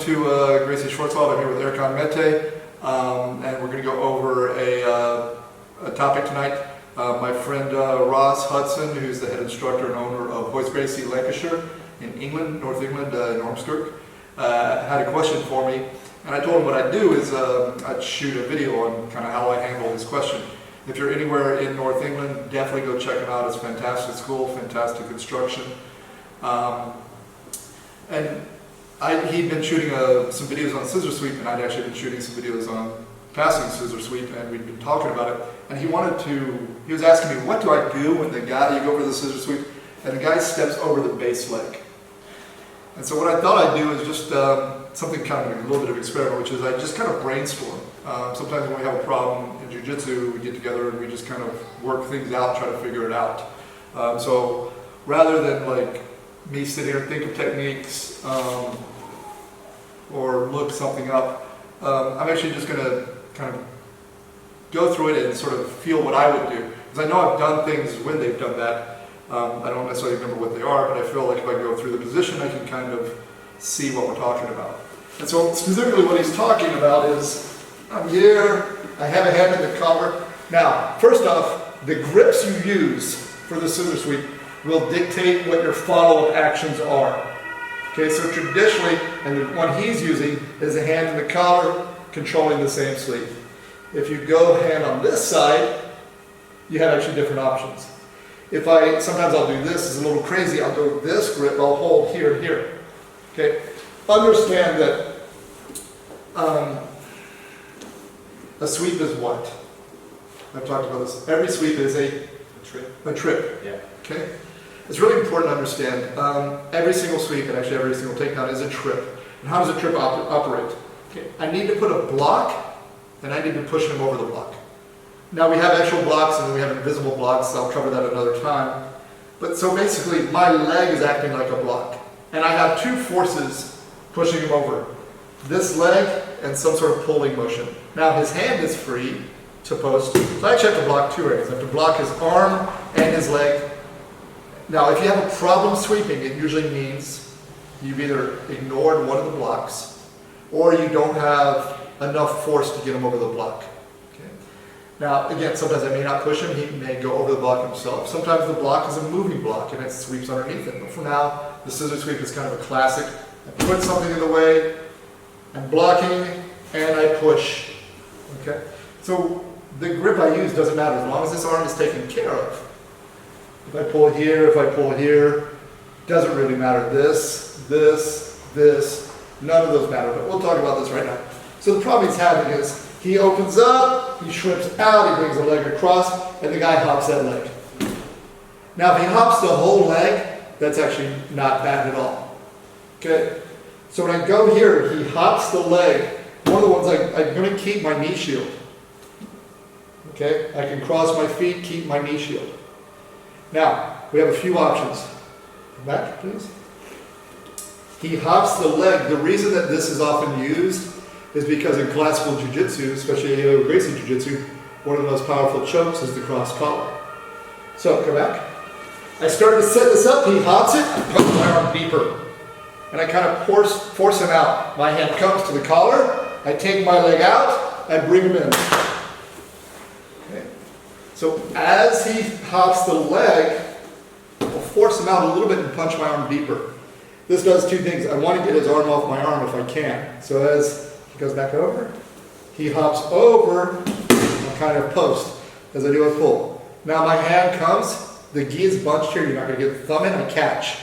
to Gracie Schwartzwald. I'm here with Eric Mete, and we're going to go over a topic tonight. My friend Ross Hudson, who's the head instructor and owner of Hoist Gracie Lancashire in England, North England, in Ormskirk, had a question for me. And I told him what I'd do is I'd shoot a video on kind of how I handle his question. If you're anywhere in North England, definitely go check him out. It's a fantastic school, fantastic instruction. He'd been shooting some videos on scissor sweep, and I'd actually been shooting some videos on passing scissor sweep, and we'd been talking about it. And he was asking me, what do I do when you go for the scissor sweep, and the guy steps over the base leg? And so what I thought I'd do is just something kind of a little bit of experiment, which is I just kind of brainstorm. Sometimes when we have a problem in jiu-jitsu, we get together and we just kind of work things out, try to figure it out. So rather than like me sit here and think of techniques or look something up, I'm actually just going to kind of go through it and sort of feel what I would do. Because I know I've done things when they've done that. I don't necessarily remember what they are, but I feel like if I go through the position, I can kind of see what we're talking about. And so specifically what he's talking about is, I'm here, I have a hand in the collar. Now, first off, the grips you use for the scissor sweep will dictate what your follow-up actions are. Okay, so traditionally, and the one he's using is a hand in the collar controlling the same sleeve. If you go hand on this side, you have actually different options. Sometimes I'll do this, it's a little crazy, I'll go with this grip, I'll hold here and here. Okay, understand that a sweep is what? I've talked about this. Every sweep is a trip. Yeah. Okay? It's really important to understand every single sweep and actually every single takedown is a trip. And how does a trip operate? Okay. I need to put a block and I need to push him over the block. Now we have actual blocks and then we have invisible blocks, so I'll cover that another time. But so basically my leg is acting like a block. And I have two forces pushing him over. This leg and some sort of pulling motion. Now his hand is free to post, so I actually have to block two areas. I have to block his arm and his leg. Now if you have a problem sweeping, it usually means you've either ignored one of the blocks or you don't have enough force to get him over the block. Okay. Now again, sometimes I may not push him, he may go over the block himself. Sometimes the block is a moving block and it sweeps underneath it. But for now, the scissor sweep is kind of a classic. I put something in the way, I'm blocking, and I push. Okay? So the grip I use doesn't matter as long as this arm is taken care of. If I pull here, doesn't really matter. This, none of those matter, but we'll talk about this right now. So the problem he's having is he opens up, he shrimps out, he brings the leg across, and the guy hops that leg. Now if he hops the whole leg, that's actually not bad at all. Okay? So when I go here, he hops the leg. One of the ones I'm going to keep my knee shield. Okay? I can cross my feet, keep my knee shield. Now, we have a few options. Come back, please. He hops the leg. The reason that this is often used is because in classical jiu-jitsu, especially Gracie jiu-jitsu, one of the most powerful chokes is the cross collar. So, come back. I start to set this up, he hops it, I put my arm deeper. And I kind of force him out. My hand comes to the collar, I take my leg out, I bring him in. Okay. So as he hops the leg, I'll force him out a little bit and punch my arm deeper. This does two things. I want to get his arm off my arm if I can. So as he goes back over, he hops over, I'll kind of post as I do a pull. Now my hand comes, the gi is bunched here, you're not going to get the thumb in, I catch.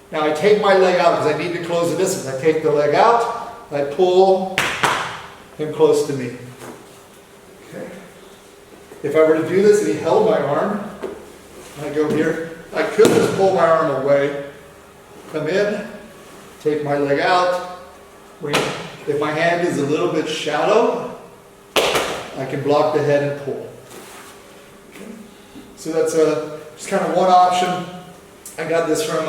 Now I take my leg out because I need to close the distance. I take the leg out, I pull him close to me. Okay. If I were to do this and he held my arm, I go here, I could just pull my arm away, come in, take my leg out. If my hand is a little bit shallow, I can block the head and pull. Okay. So that's just kind of one option. I got this from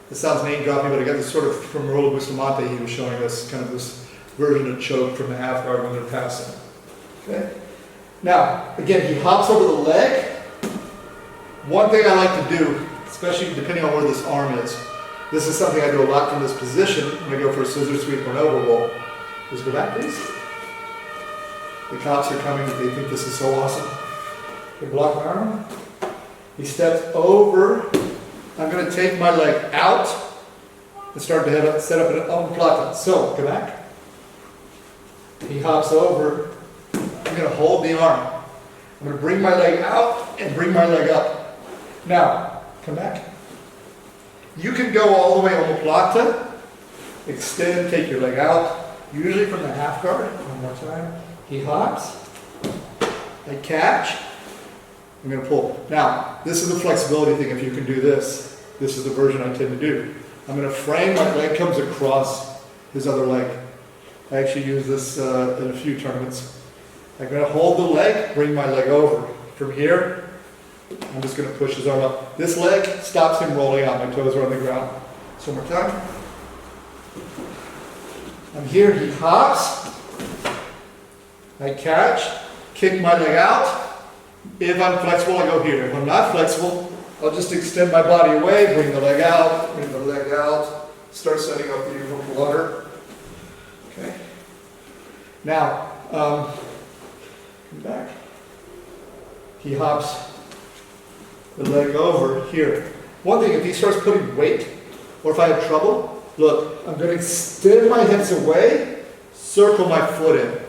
this sounds name dropping, but I got this sort of from Rollo Bustamante. He was showing us kind of this version of choke from the half guard when they're passing. Okay. Now, again, he hops over the leg. One thing I like to do, especially depending on where this arm is This is something I do a lot from this position when I go for a scissor sweep or an elbow roll. Just go back, please. The cops are coming. They think this is so awesome. They block my arm. He steps over. I'm going to take my leg out and start to head up, set up an omoplata. So, go back. He hops over. I'm going to hold the arm. I'm going to bring my leg out and bring my leg up. Now, come back. You can go all the way omoplata, extend, take your leg out, usually from the half guard. One more time. He hops. I catch. I'm going to pull. Now, this is the flexibility thing. If you can do this, this is the version I tend to do. I'm going to frame, my leg comes across his other leg. I actually use this in a few tournaments. I'm going to hold the leg, bring my leg over. From here, I'm just going to push his arm up. This leg stops him rolling out. My toes are on the ground. So one more time. I'm here, he hops. I catch, kick my leg out. If I'm flexible, I go here. If I'm not flexible, I'll just extend my body away, bring the leg out, start setting up the usual flutter. Okay. Now, come back. He hops the leg over here. One thing, if he starts putting weight, or if I have trouble, look, I'm going to extend my hips away, circle my foot in,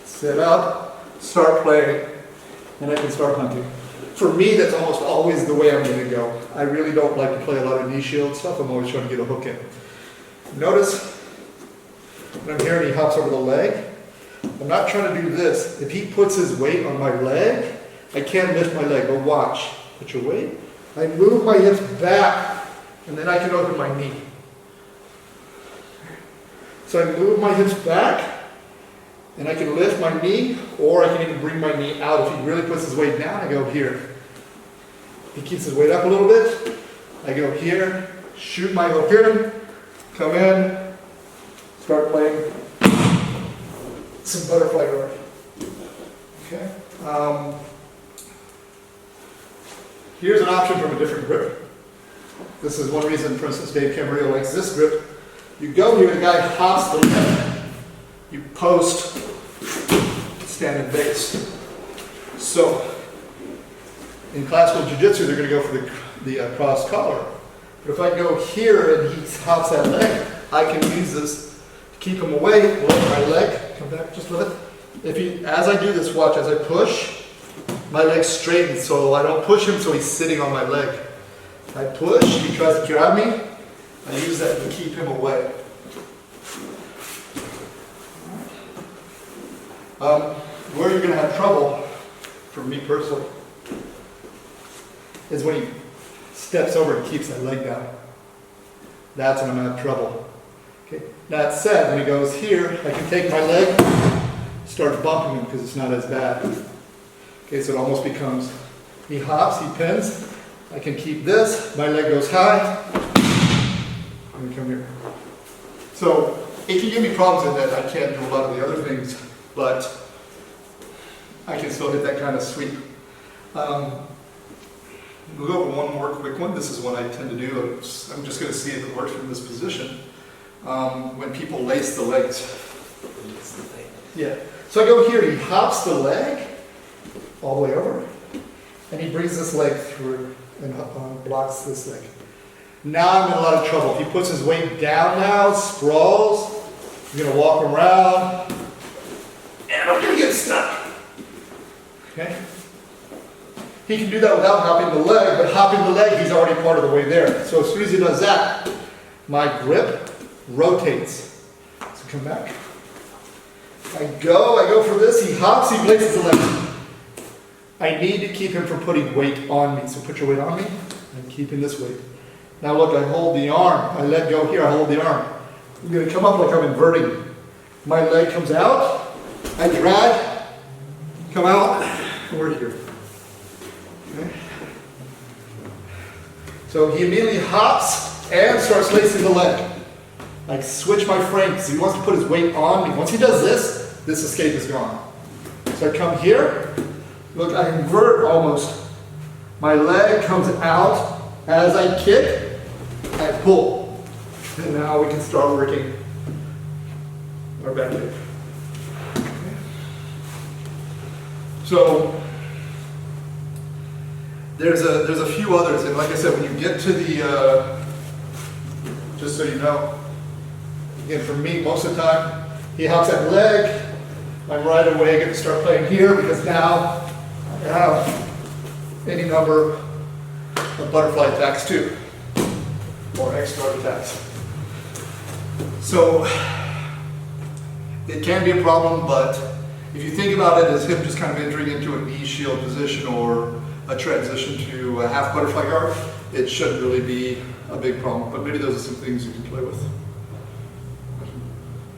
sit up, start playing, and I can start hunting. For me, that's almost always the way I'm going to go. I really don't like to play a lot of knee shield stuff. I'm always trying to get a hook in. Notice when I'm here and he hops over the leg, I'm not trying to do this. If he puts his weight on my leg, I can't lift my leg, but watch. Put your weight. I move my hips back, and then I can open my knee. So I move my hips back, and I can lift my knee, or I can even bring my knee out. If he really puts his weight down, I go here. He keeps his weight up a little bit. I go here, shoot my hook in, come in, start playing some butterfly guard. Okay. Here's an option from a different grip. This is one reason, for instance, Dave Camarillo likes this grip. You go here, the guy hops the leg. You post, stand and base. So, in classical jiu-jitsu, they're going to go for the cross collar. But if I go here and he hops that leg, I can use this to keep him away, lift my leg, come back, just lift it. As I do this, watch, as I push, my leg straightens, so I don't push him so he's sitting on my leg. I push, he tries to grab me, I use that to keep him away. Where you're going to have trouble, for me personally, is when he steps over and keeps that leg down. That's when I'm going to have trouble. Okay. That said, when he goes here, I can take my leg, start bumping him because it's not as bad. Okay, so it almost becomes, he hops, he pins, I can keep this, my leg goes high, and we come here. So it can give me problems in that I can't do a lot of the other things, but I can still hit that kind of sweep. We'll go over one more quick one. This is one I tend to do. I'm just going to see if it works from this position. When people lace the legs. Yeah. So I go here, he hops the leg all the way over, and he brings this leg through and blocks this leg. Now I'm in a lot of trouble. If he puts his weight down now, sprawls, I'm going to walk around, and I'm going to get stuck. Okay? He can do that without hopping the leg, but hopping the leg, he's already part of the way there. So as soon as he does that, my grip rotates. So come back. I go for this, he hops, he places the leg. I need to keep him from putting weight on me. So put your weight on me, I'm keeping this weight. Now look, I hold the arm. I let go here, I hold the arm. I'm going to come up like I'm inverting. My leg comes out, I drag, come out, and we're here. Okay. So he immediately hops and starts lacing the leg. I switch my frame because he wants to put his weight on me. Once he does this escape is gone. So I come here, look, I invert almost. My leg comes out. As I kick, I pull. And now we can start working our back hip. So there's a few others, and like I said, when you get to the, just so you know, again for me, most of the time, he hops that leg, I'm right away going to start playing here because now I have any number of butterfly attacks too, or X-guard attacks. So it can be a problem, but if you think about it as him just kind of entering into a knee shield position or a transition to a half butterfly guard, it shouldn't really be a big problem, but maybe those are some things you can play with.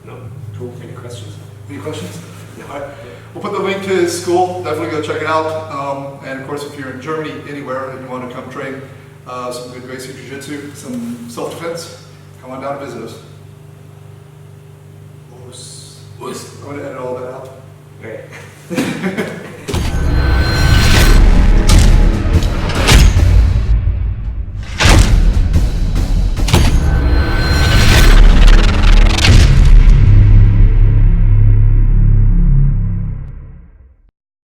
No? Cool. Any questions? Any questions? All right. We'll put the link to his school. Definitely go check it out. And of course, if you're in Germany, anywhere, and you want to come train some good basic jiu-jitsu, some self-defense, come on down and visit us. I'm going to edit all that out. Okay.